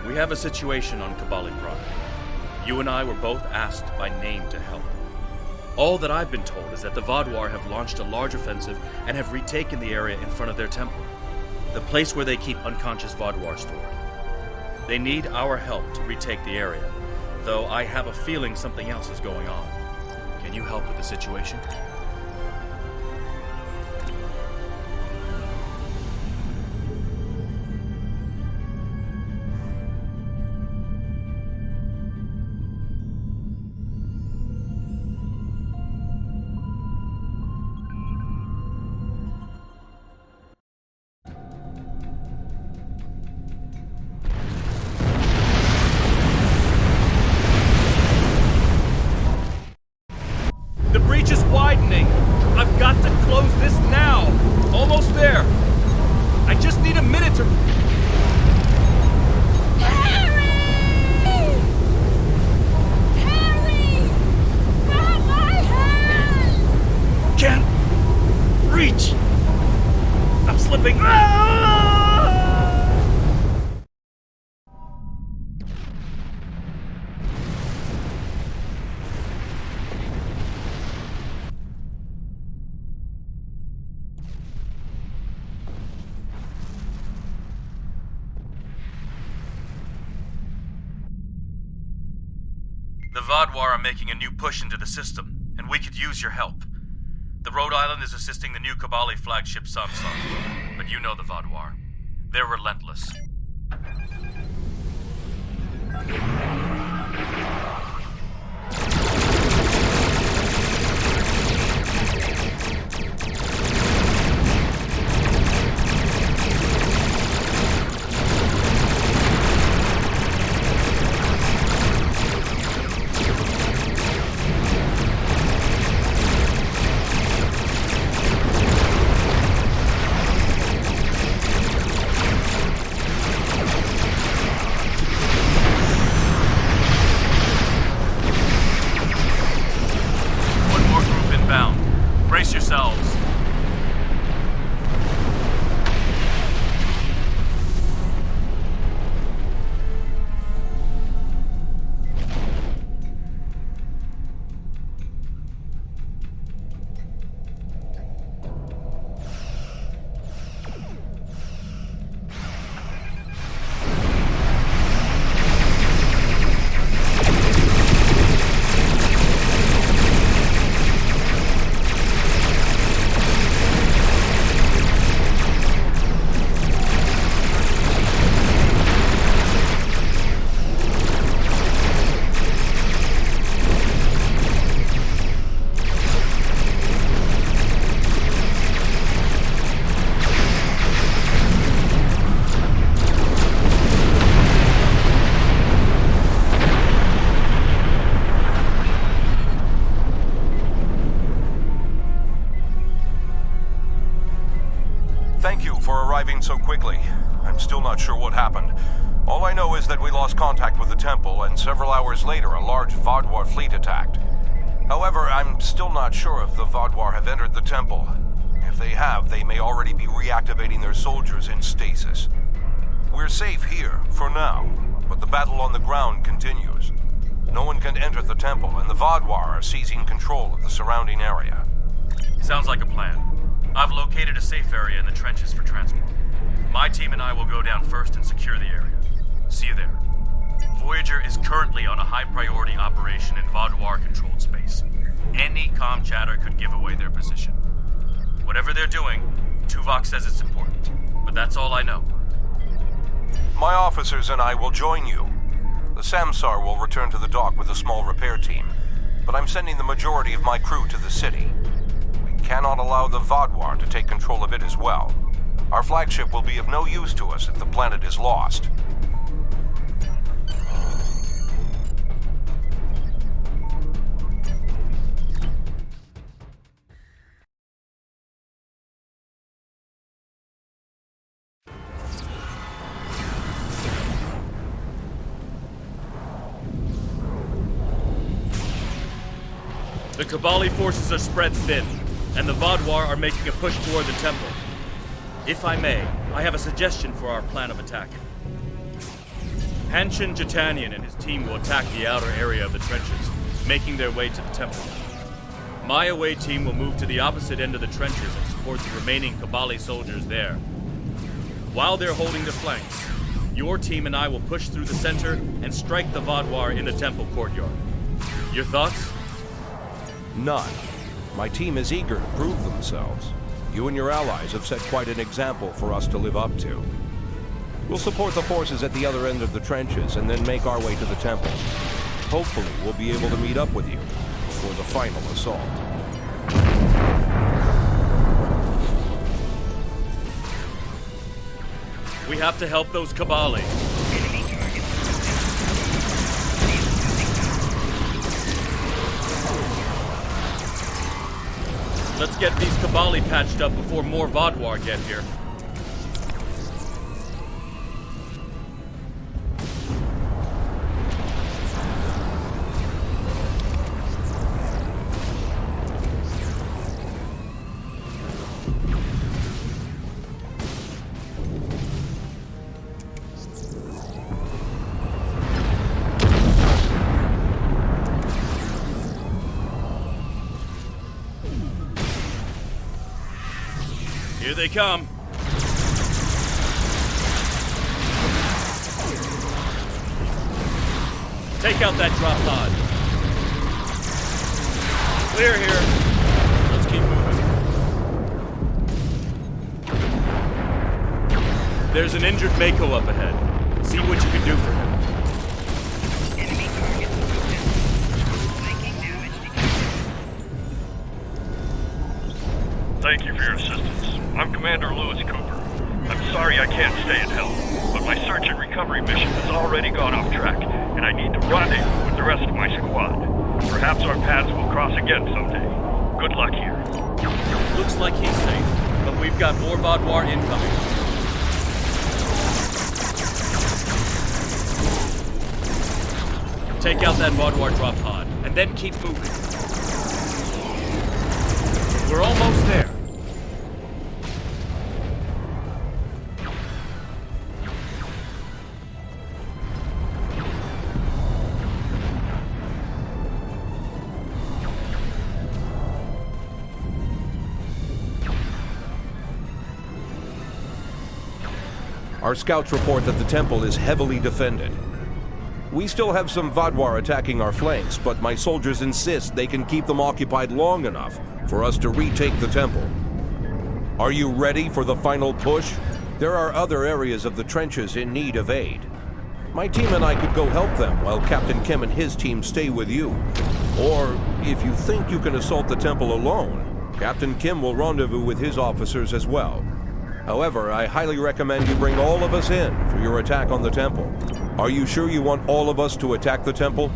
We have a situation on Kabali Prime. You and I were both asked by name to help. All that I've been told is that the Vaadwaur have launched a large offensive and have retaken the area in front of their temple, the place where they keep unconscious Vaadwaur stored. They need our help to retake the area, though I have a feeling something else is going on. Can you help with the situation? The breach is widening. I've got to close this now. Almost there. I just need a minute to... Harry! Harry! Grab my hand! Can't reach. I'm slipping. Ah! The Vaadwaur are making a new push into the system, and we could use your help. The Rhode Island is assisting the new Kabali flagship Samsung, but you know the Vaadwaur. They're relentless. Brace yourselves. Thank you for arriving so quickly. I'm still not sure what happened. All I know is that we lost contact with the temple, and several hours later a large Vaadwaur fleet attacked. However, I'm still not sure if the Vaadwaur have entered the temple. If they have, they may already be reactivating their soldiers in stasis. We're safe here, for now, but the battle on the ground continues. No one can enter the temple, and the Vaadwaur are seizing control of the surrounding area. Sounds like a plan. I've located a safe area in the trenches for transport. My team and I will go down first and secure the area. See you there. Voyager is currently on a high-priority operation in Vaadwaur-controlled space. Any comm chatter could give away their position. Whatever they're doing, Tuvok says it's important, but that's all I know. My officers and I will join you. The Samsar will return to the dock with a small repair team, but I'm sending the majority of my crew to the city. Cannot allow the Vaadwaur to take control of it as well. Our flagship will be of no use to us if the planet is lost. The Kabali forces are spread thin, and the Vaadwaur are making a push toward the temple. If I may, I have a suggestion for our plan of attack. Hanshin Jatanian and his team will attack the outer area of the trenches, making their way to the temple. My away team will move to the opposite end of the trenches and support the remaining Kabali soldiers there. While they're holding the flanks, your team and I will push through the center and strike the Vaadwaur in the temple courtyard. Your thoughts? None. My team is eager to prove themselves. You and your allies have set quite an example for us to live up to. We'll support the forces at the other end of the trenches and then make our way to the temple. Hopefully, we'll be able to meet up with you before the final assault. We have to help those Kabali. Let's get these Kabali patched up before more Vaadwaur get here. Here they come. Take out that drop pod. Clear here. Let's keep moving. There's an injured Mako up ahead. See what you can do for him. Thank you for your assistance. I'm Commander Lewis Cooper. I'm sorry I can't stay and help, but my search and recovery mission has already gone off track, and I need to rendezvous with the rest of my squad. Perhaps our paths will cross again someday. Good luck here. Looks like he's safe, but we've got more Vaadwaur incoming. Take out that Vaadwaur drop pod, and then keep moving. We're almost there. Our scouts report that the temple is heavily defended. We still have some Vaadwaur attacking our flanks, but my soldiers insist they can keep them occupied long enough for us to retake the temple. Are you ready for the final push? There are other areas of the trenches in need of aid. My team and I could go help them while Captain Kim and his team stay with you. Or, if you think you can assault the temple alone, Captain Kim will rendezvous with his officers as well. However, I highly recommend you bring all of us in for your attack on the temple. Are you sure you want all of us to attack the temple?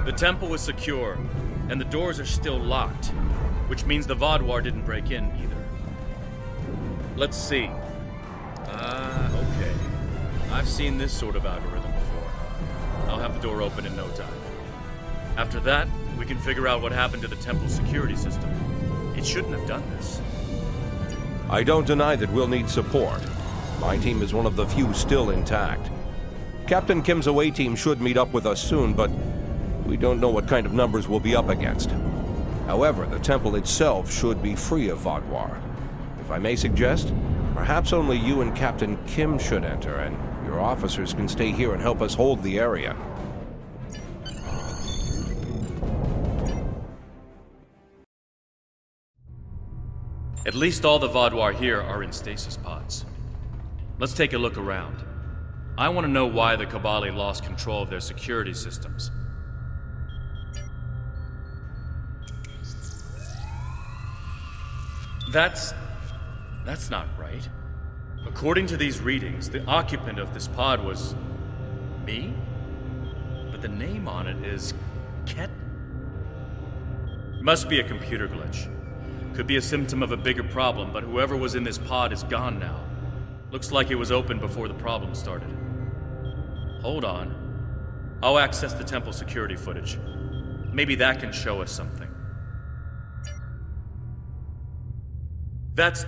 The temple is secure, and the doors are still locked, which means the Vaadwaur didn't break in either. Let's see. Okay. I've seen this sort of algorithm before. I'll have the door open in no time. After that, we can figure out what happened to the temple's security system. It shouldn't have done this. I don't deny that we'll need support. My team is one of the few still intact. Captain Kim's away team should meet up with us soon, but we don't know what kind of numbers we'll be up against. However, the temple itself should be free of Vaadwaur. If I may suggest, perhaps only you and Captain Kim should enter, and your officers can stay here and help us hold the area. At least all the Vaadwaur here are in stasis pods. Let's take a look around. I want to know why the Kabali lost control of their security systems. That's not right. According to these readings, the occupant of this pod was... me? But the name on it is... Ket? Must be a computer glitch. Could be a symptom of a bigger problem, but whoever was in this pod is gone now. Looks like it was open before the problem started. Hold on. I'll access the temple security footage. Maybe that can show us something. That's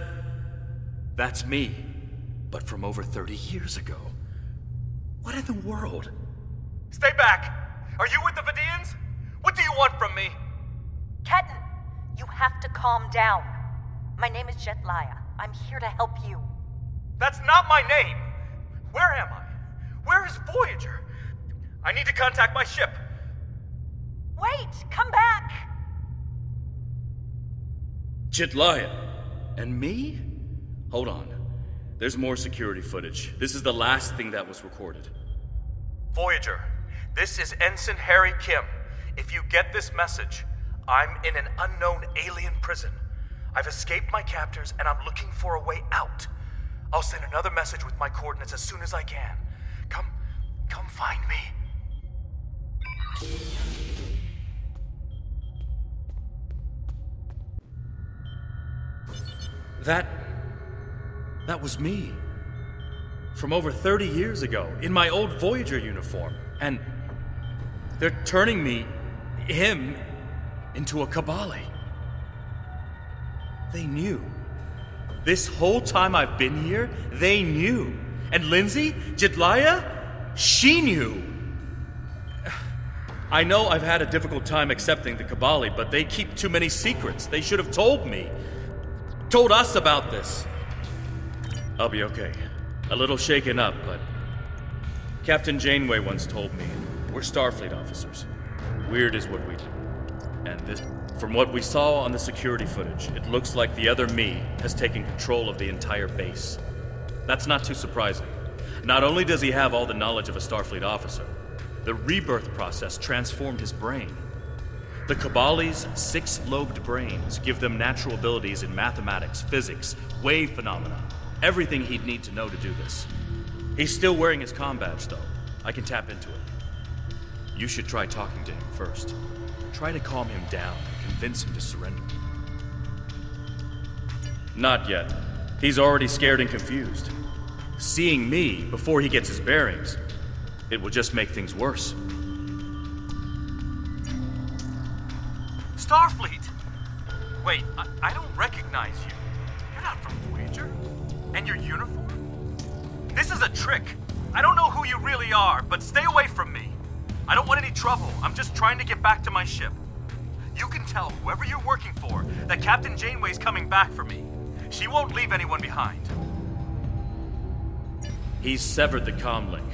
me. But from over 30 years ago. What in the world? Stay back! Are you with the Vidians? What do you want from me? Ketan, you have to calm down. My name is Jet Laya. I'm here to help you. That's not my name! Where am I? Where is Voyager? I need to contact my ship. Wait! Come back! Chitlaya. And me? Hold on. There's more security footage. This is the last thing that was recorded. Voyager, this is Ensign Harry Kim. If you get this message, I'm in an unknown alien prison. I've escaped my captors and I'm looking for a way out. I'll send another message with my coordinates as soon as I can. Come find me. That was me. From over 30 years ago, in my old Voyager uniform. And they're turning him, into a Kabali. They knew. This whole time I've been here, they knew. And Lindsay, Jitlaya, she knew. I know I've had a difficult time accepting the Kabali, but they keep too many secrets. They should have told me. Told us about this. I'll be okay. A little shaken up, but Captain Janeway once told me, we're Starfleet officers. Weird is what we do. And this, from what we saw on the security footage, it looks like the other me has taken control of the entire base. That's not too surprising. Not only does he have all the knowledge of a Starfleet officer, the rebirth process transformed his brain. The Kabali's 6-lobed brains give them natural abilities in mathematics, physics, wave phenomena, everything he'd need to know to do this. He's still wearing his comm badge, though. I can tap into it. You should try talking to him first. Try to calm him down and convince him to surrender. Not yet. He's already scared and confused. Seeing me before he gets his bearings, it will just make things worse. Starfleet! Wait, I don't recognize you. You're not from Voyager. And your uniform? This is a trick. I don't know who you really are, but stay away from me. I don't want any trouble. I'm just trying to get back to my ship. You can tell whoever you're working for that Captain Janeway's coming back for me. She won't leave anyone behind. He's severed the comm link,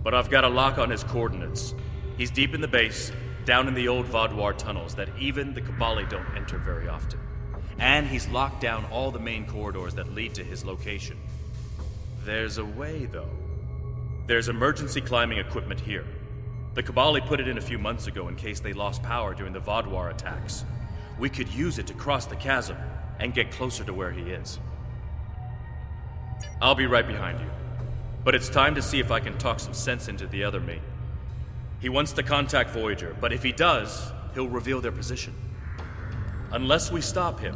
but I've got a lock on his coordinates. He's deep in the base, down in the old Vaudouar tunnels that even the Kabali don't enter very often. And he's locked down all the main corridors that lead to his location. There's a way, though. There's emergency climbing equipment here. The Kabali put it in a few months ago in case they lost power during the Vaudouar attacks. We could use it to cross the chasm and get closer to where he is. I'll be right behind you. But it's time to see if I can talk some sense into the other me. He wants to contact Voyager, but if he does, he'll reveal their position. Unless we stop him,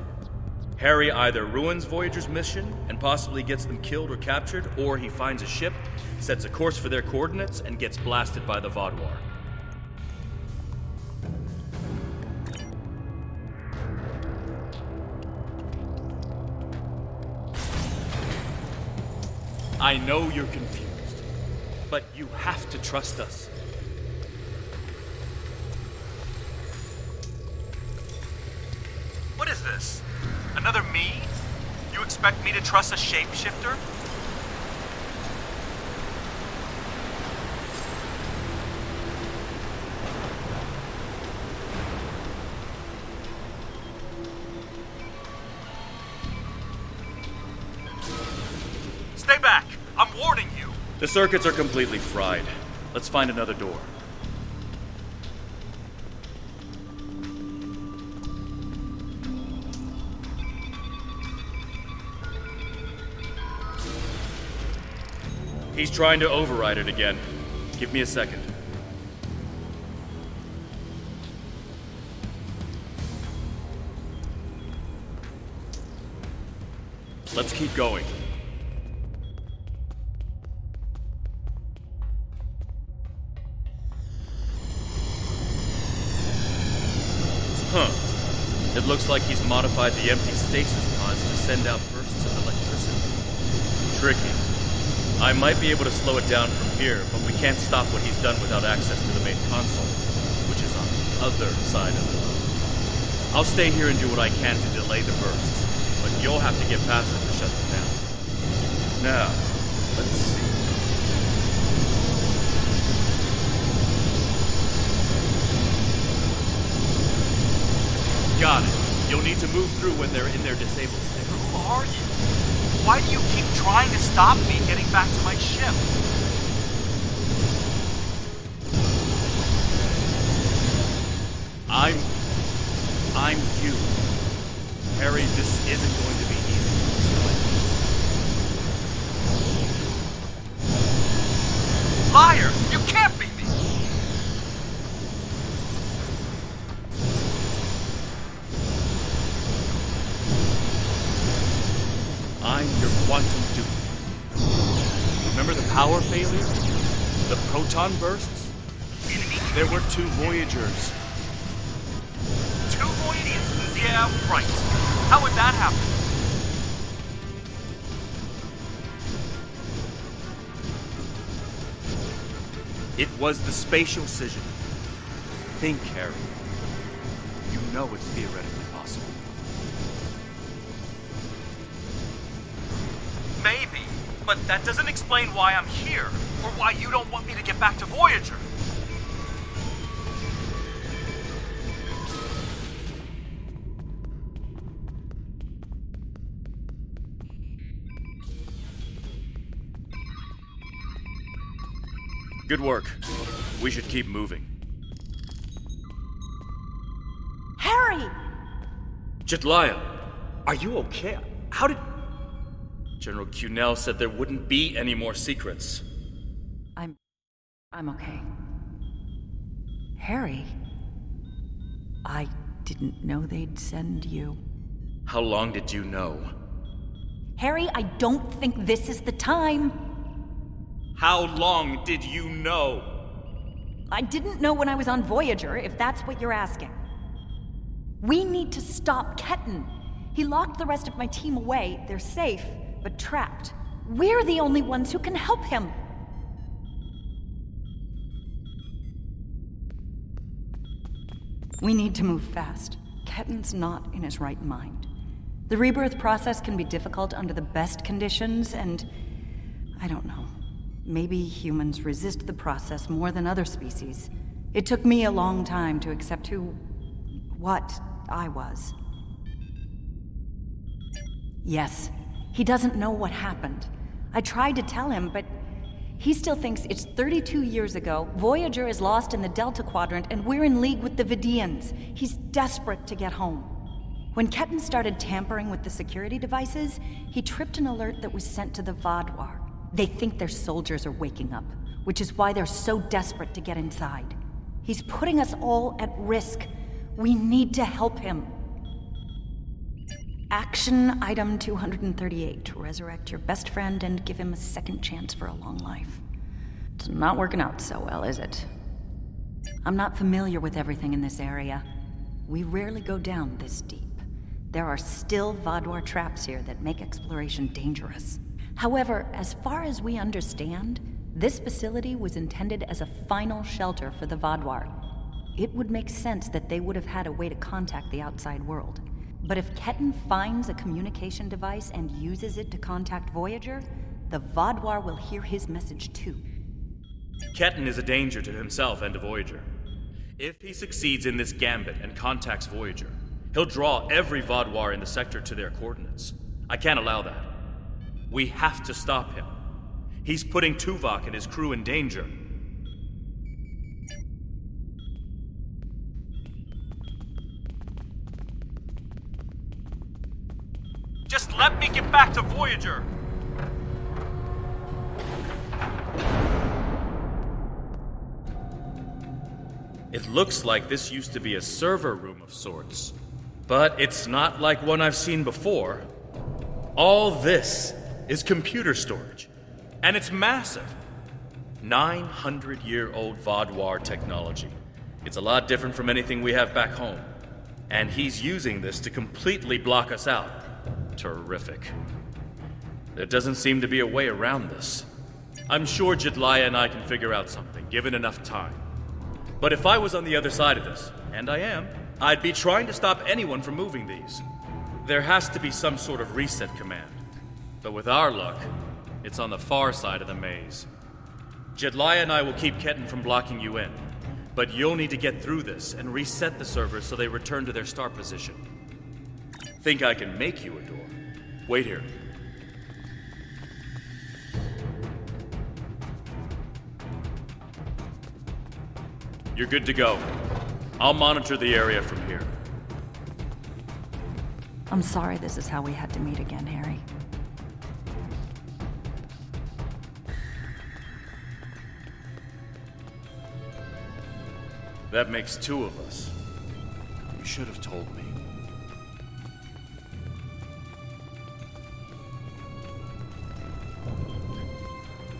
Harry either ruins Voyager's mission and possibly gets them killed or captured, or he finds a ship, sets a course for their coordinates, and gets blasted by the Vaudouar. I know you're confused, but you have to trust us. What is this? Another me? You expect me to trust a shapeshifter? Stay back! I'm warning you! The circuits are completely fried. Let's find another door. He's trying to override it again. Give me a second. Let's keep going. Huh. It looks like he's modified the empty stasis pods to send out bursts of electricity. Tricky. I might be able to slow it down from here, but we can't stop what he's done without access to the main console, which is on the other side of the room. I'll stay here and do what I can to delay the bursts, but you'll have to get past it to shut them down. Now, let's see. Got it. You'll need to move through when they're in their disabled state. Who are you? Why do you keep trying to stop me getting back to my ship? I'm you. Harry, this isn't going to be easy for us. Liar! You can't be me! I'm your quantum dupe. Remember the power failure? The proton bursts? There were 2 Voyagers. 2 Voyagers? Yeah, right. How would that happen? It was the spatial scission. Think, Harry. You know it's theoretically possible. Maybe, but that doesn't explain why I'm here, or why you don't want me to get back to Voyager. Good work. We should keep moving. Harry! Jetlaya, are you okay? How did... General Cunell said there wouldn't be any more secrets. I'm okay. Harry, I didn't know they'd send you. How long did you know? Harry, I don't think this is the time. How long did you know? I didn't know when I was on Voyager, if that's what you're asking. We need to stop Ketan. He locked the rest of my team away. They're safe, but trapped. We're the only ones who can help him. We need to move fast. Ketan's not in his right mind. The rebirth process can be difficult under the best conditions, and I don't know. Maybe humans resist the process more than other species. It took me a long time to accept what I was. Yes, he doesn't know what happened. I tried to tell him, but he still thinks it's 32 years ago, Voyager is lost in the Delta Quadrant, and we're in league with the Vidians. He's desperate to get home. When Ketan started tampering with the security devices, he tripped an alert that was sent to the Vaadwaur. They think their soldiers are waking up, which is why they're so desperate to get inside. He's putting us all at risk. We need to help him. Action item 238. Resurrect your best friend and give him a second chance for a long life. It's not working out so well, is it? I'm not familiar with everything in this area. We rarely go down this deep. There are still Vaadwaur traps here that make exploration dangerous. However, as far as we understand, this facility was intended as a final shelter for the Vaadwaur. It would make sense that they would have had a way to contact the outside world. But if Ketan finds a communication device and uses it to contact Voyager, the Vaadwaur will hear his message too. Ketan is a danger to himself and to Voyager. If he succeeds in this gambit and contacts Voyager, he'll draw every Vaadwaur in the sector to their coordinates. I can't allow that. We have to stop him. He's putting Tuvok and his crew in danger. Just let me get back to Voyager! It looks like this used to be a server room of sorts, but it's not like one I've seen before. All this is computer storage, and it's massive. 900-year-old Vaadwaur technology. It's a lot different from anything we have back home. And he's using this to completely block us out. Terrific. There doesn't seem to be a way around this. I'm sure Jedliah and I can figure out something, given enough time. But if I was on the other side of this, and I am, I'd be trying to stop anyone from moving these. There has to be some sort of reset command. But with our luck, it's on the far side of the maze. Jedliah and I will keep Ketten from blocking you in. But you'll need to get through this and reset the servers so they return to their start position. Think I can make you a door? Wait here. You're good to go. I'll monitor the area from here. I'm sorry this is how we had to meet again, Harry. That makes two of us. You should have told me.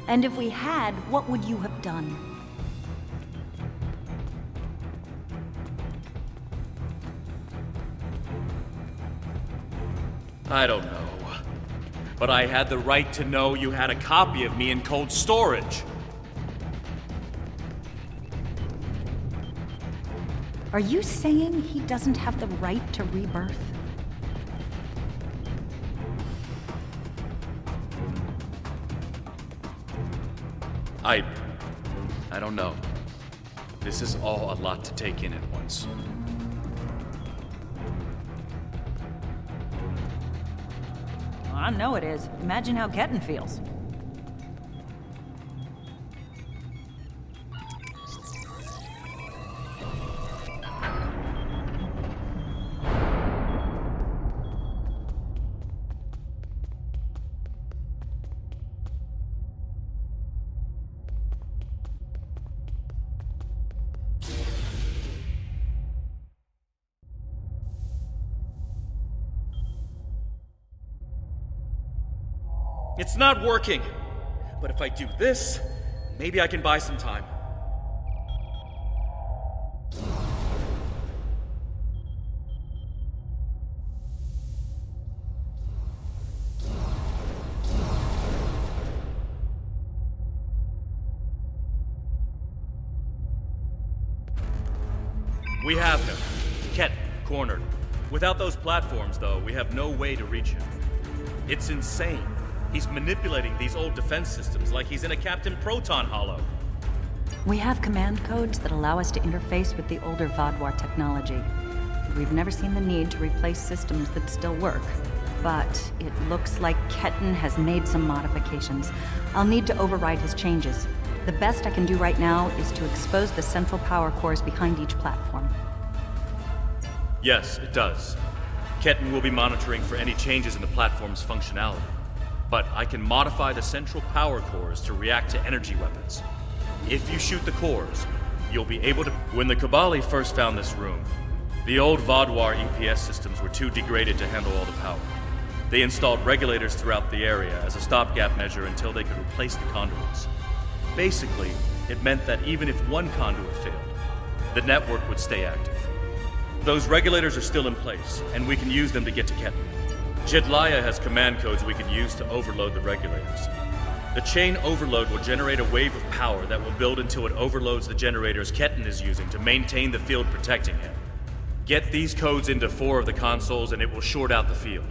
And if we had, what would you have done? I don't know. But I had the right to know you had a copy of me in cold storage. Are you saying he doesn't have the right to rebirth? I don't know. This is all a lot to take in at once. I know it is. Imagine how Ketten feels. It's not working. But if I do this, maybe I can buy some time. We have him. Ketten, cornered. Without those platforms, though, we have no way to reach him. It's insane. He's manipulating these old defense systems like he's in a Captain Proton Hollow. We have command codes that allow us to interface with the older Vaadwaur technology. We've never seen the need to replace systems that still work. But it looks like Ketten has made some modifications. I'll need to override his changes. The best I can do right now is to expose the central power cores behind each platform. Yes, it does. Ketten will be monitoring for any changes in the platform's functionality. But I can modify the central power cores to react to energy weapons. If you shoot the cores, you'll be able to... When the Kabali first found this room, the old Vaadwaur EPS systems were too degraded to handle all the power. They installed regulators throughout the area as a stopgap measure until they could replace the conduits. Basically, it meant that even if one conduit failed, the network would stay active. Those regulators are still in place, and we can use them to get to Ketten. Jedliah has command codes we can use to overload the regulators. The chain overload will generate a wave of power that will build until it overloads the generators Ketten is using to maintain the field protecting him. Get these codes into 4 of the consoles and it will short out the field.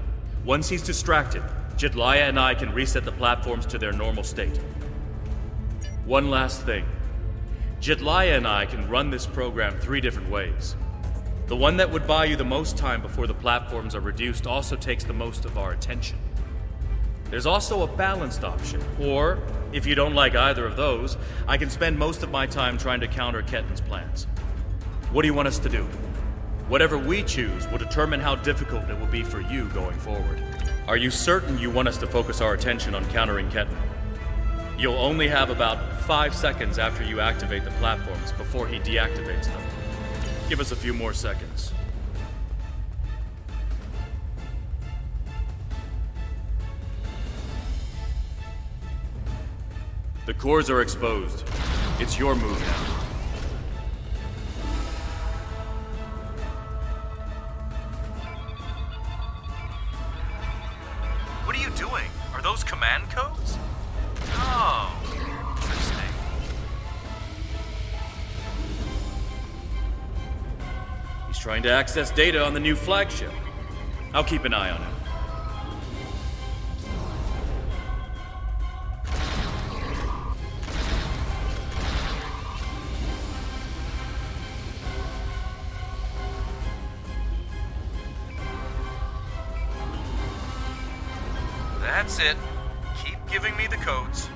Once he's distracted, Jedliah and I can reset the platforms to their normal state. One last thing. Jedliah and I can run this program 3 different ways. The one that would buy you the most time before the platforms are reduced also takes the most of our attention. There's also a balanced option, or, if you don't like either of those, I can spend most of my time trying to counter Ketten's plans. What do you want us to do? Whatever we choose will determine how difficult it will be for you going forward. Are you certain you want us to focus our attention on countering Ketten? You'll only have about 5 seconds after you activate the platforms before he deactivates them. Give us a few more seconds. The cores are exposed. It's your move now. What are you doing? Are those command codes? Oh, interesting. He's trying to access data on the new flagship. I'll keep an eye on him. That's it. Keep giving me the codes.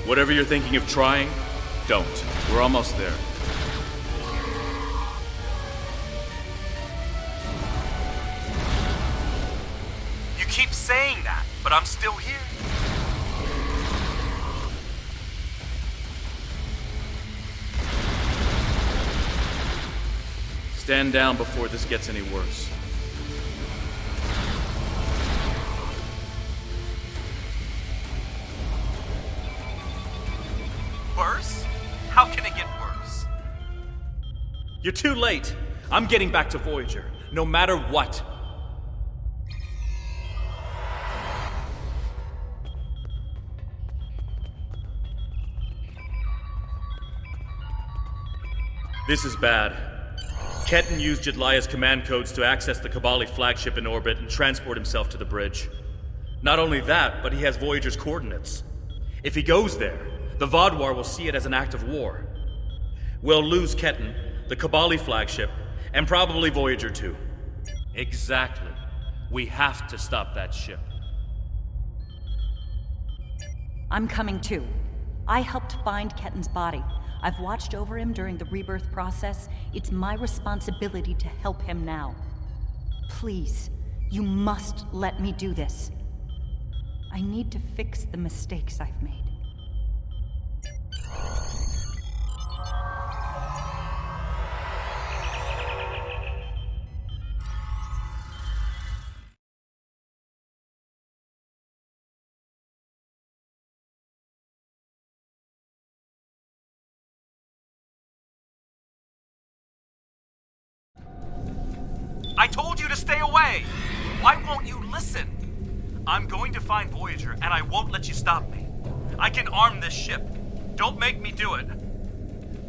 Whatever you're thinking of trying, don't. We're almost there. You keep saying that, but I'm still here. Stand down before this gets any worse. Worse? How can it get worse? You're too late. I'm getting back to Voyager, no matter what. This is bad. Ketan used Jedlia's command codes to access the Kabali flagship in orbit and transport himself to the bridge. Not only that, but he has Voyager's coordinates. If he goes there, the Vaadwaur will see it as an act of war. We'll lose Ketan, the Kabali flagship, and probably Voyager too. Exactly. We have to stop that ship. I'm coming too. I helped find Ketan's body. I've watched over him during the rebirth process. It's my responsibility to help him now. Please, you must let me do this. I need to fix the mistakes I've made. I told you to stay away! Why won't you listen? I'm going to find Voyager, and I won't let you stop me. I can arm this ship. Don't make me do it.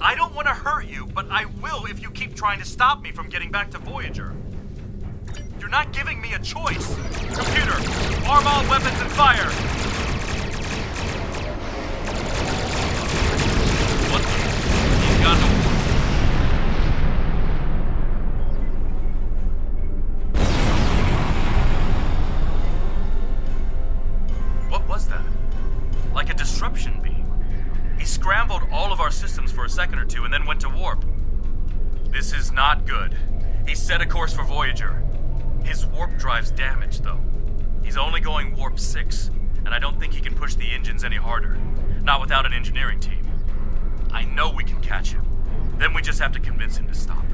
I don't want to hurt you, but I will if you keep trying to stop me from getting back to Voyager. You're not giving me a choice. Computer, arm all weapons and fire! What the? He's got no... Like a disruption beam. He scrambled all of our systems for a second or two and then went to warp. This is not good. He set a course for Voyager. His warp drive's damaged, though. He's only going warp 6, and I don't think he can push the engines any harder. Not without an engineering team. I know we can catch him. Then we just have to convince him to stop.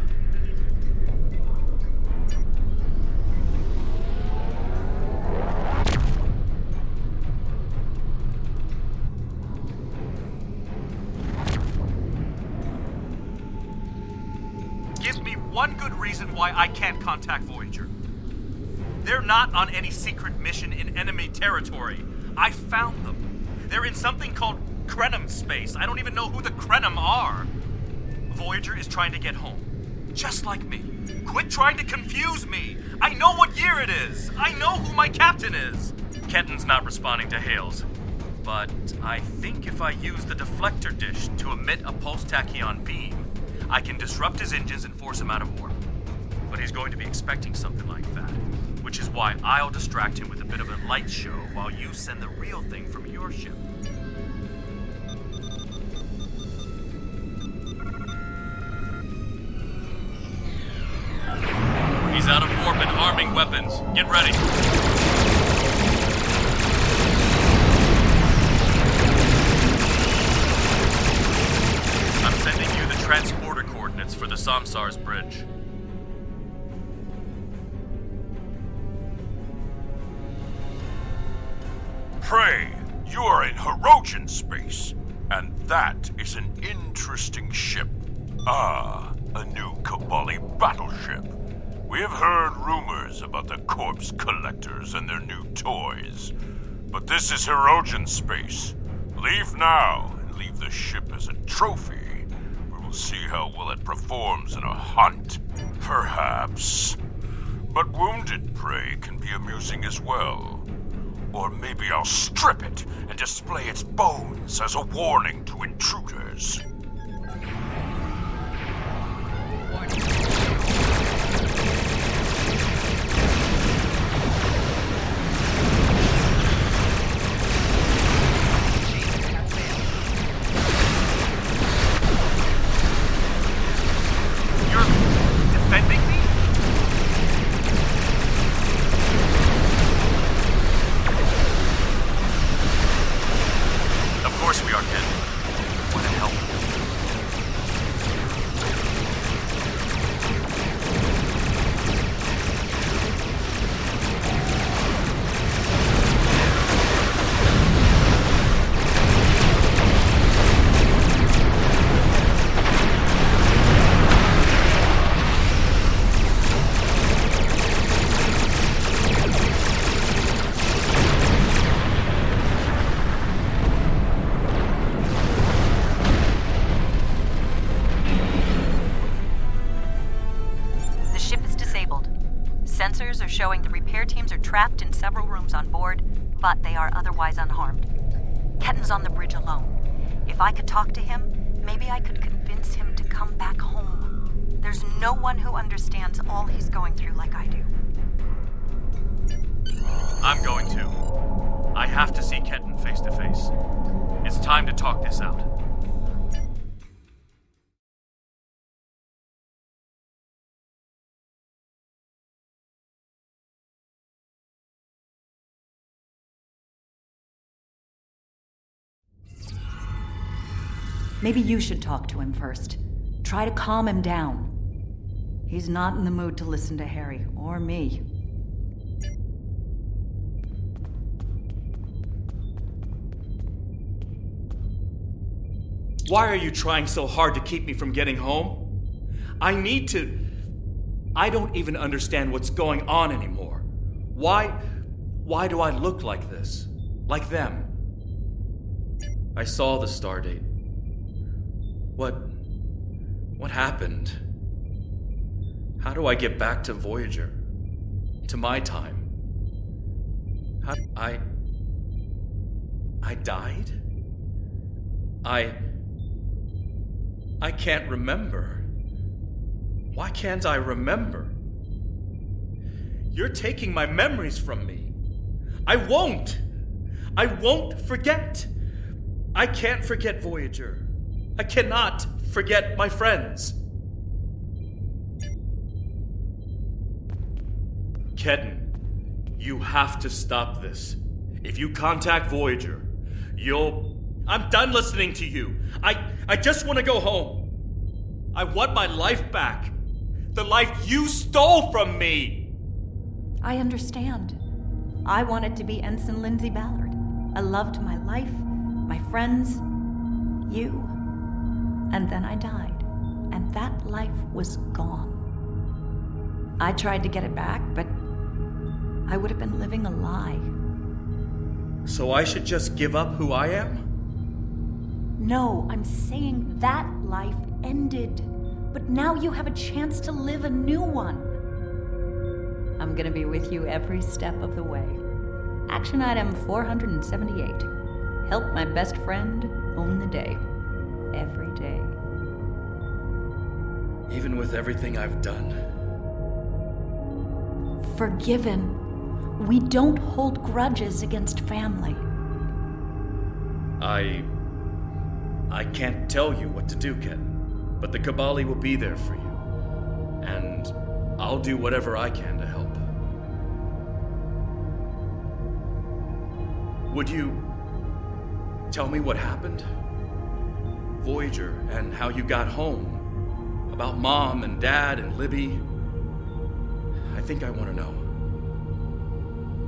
One good reason why I can't contact Voyager. They're not on any secret mission in enemy territory. I found them. They're in something called Krenim space. I don't even know who the Krenim are. Voyager is trying to get home. Just like me. Quit trying to confuse me. I know what year it is. I know who my captain is. Ketan's not responding to hails. But I think if I use the deflector dish to emit a pulse tachyon beam, I can disrupt his engines and force him out of warp. But he's going to be expecting something like that, which is why I'll distract him with a bit of a light show while you send the real thing from your ship. He's out of warp and arming weapons. Get ready. Samsar's bridge. Prey, you are in Hirogen space, and that is an interesting ship. Ah, a new Kabali battleship. We have heard rumors about the corpse collectors and their new toys. But this is Hirogen space. Leave now, and leave the ship as a trophy. We will see how well it performs in a hunt. Perhaps. But wounded prey can be amusing as well. Or maybe I'll strip it and display its bones as a warning to intruders. You're defending me? Of course we are, Ken. Want to help? The ship is disabled. Sensors are showing the repair teams are trapped in several rooms on board, but they are otherwise unharmed. Ketten's on the bridge alone. If I could talk to him, maybe I could convince him to come back home. There's no one who understands all he's going through like I do. I'm going to. I have to see Ketten face to face. It's time to talk this out. Maybe you should talk to him first. Try to calm him down. He's not in the mood to listen to Harry or me. Why are you trying so hard to keep me from getting home? I need to... I don't even understand what's going on anymore. Why do I look like this? Like them? I saw the stardate. What happened? How do I get back to Voyager? To my time? I died? I can't remember. Why can't I remember? You're taking my memories from me. I won't forget. I can't forget Voyager. I cannot forget my friends. Ketten, you have to stop this. If you contact Voyager, I'm done listening to you. I just want to go home. I want my life back. The life you stole from me. I understand. I wanted to be Ensign Lindsay Ballard. I loved my life, my friends, you. And then I died, and that life was gone. I tried to get it back, but I would have been living a lie. So I should just give up who I am? No, I'm saying that life ended. But now you have a chance to live a new one. I'm gonna be with you every step of the way. Action item 478. Help my best friend own the day. Every day. Even with everything I've done? Forgiven. We don't hold grudges against family. I can't tell you what to do, Ken. But the Kabali will be there for you. And I'll do whatever I can to help. Would you tell me what happened? Voyager and how you got home. About Mom and Dad and Libby. I think I want to know.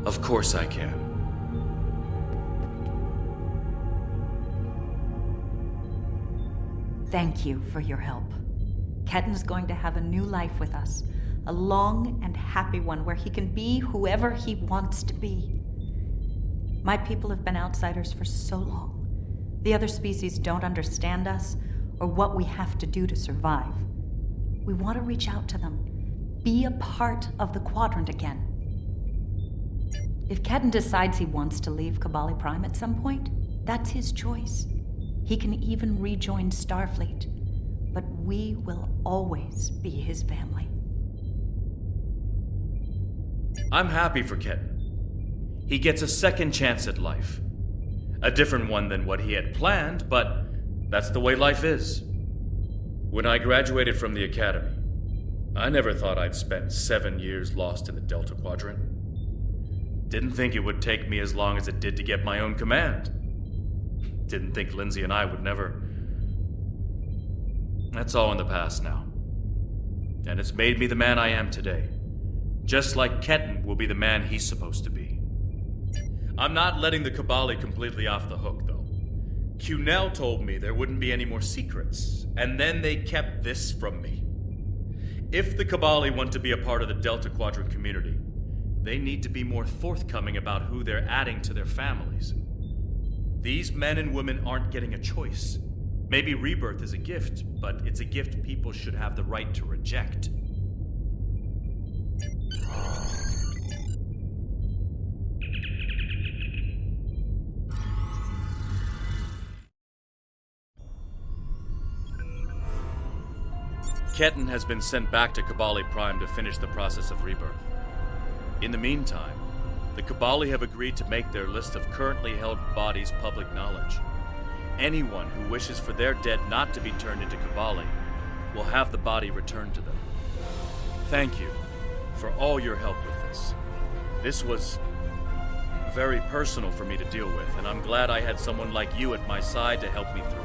Of course I can. Thank you for your help. Ketten's going to have a new life with us. A long and happy one where he can be whoever he wants to be. My people have been outsiders for so long. The other species don't understand us or what we have to do to survive. We want to reach out to them, be a part of the Quadrant again. If Ketten decides he wants to leave Kabali Prime at some point, that's his choice. He can even rejoin Starfleet, but we will always be his family. I'm happy for Ketten. He gets a second chance at life. A different one than what he had planned, but that's the way life is. When I graduated from the academy, I never thought I'd spend 7 years lost in the Delta Quadrant. Didn't think it would take me as long as it did to get my own command. Didn't think Lindsay and I would never... That's all in the past now. And it's made me the man I am today. Just like Ketten will be the man he's supposed to be. I'm not letting the Kabali completely off the hook, though. Cunell told me there wouldn't be any more secrets, and then they kept this from me. If the Kabali want to be a part of the Delta Quadrant community, they need to be more forthcoming about who they're adding to their families. These men and women aren't getting a choice. Maybe rebirth is a gift, but it's a gift people should have the right to reject. Ketten has been sent back to Kabali Prime to finish the process of rebirth. In the meantime, the Kabali have agreed to make their list of currently held bodies public knowledge. Anyone who wishes for their dead not to be turned into Kabali will have the body returned to them. Thank you for all your help with this. This was very personal for me to deal with, and I'm glad I had someone like you at my side to help me through.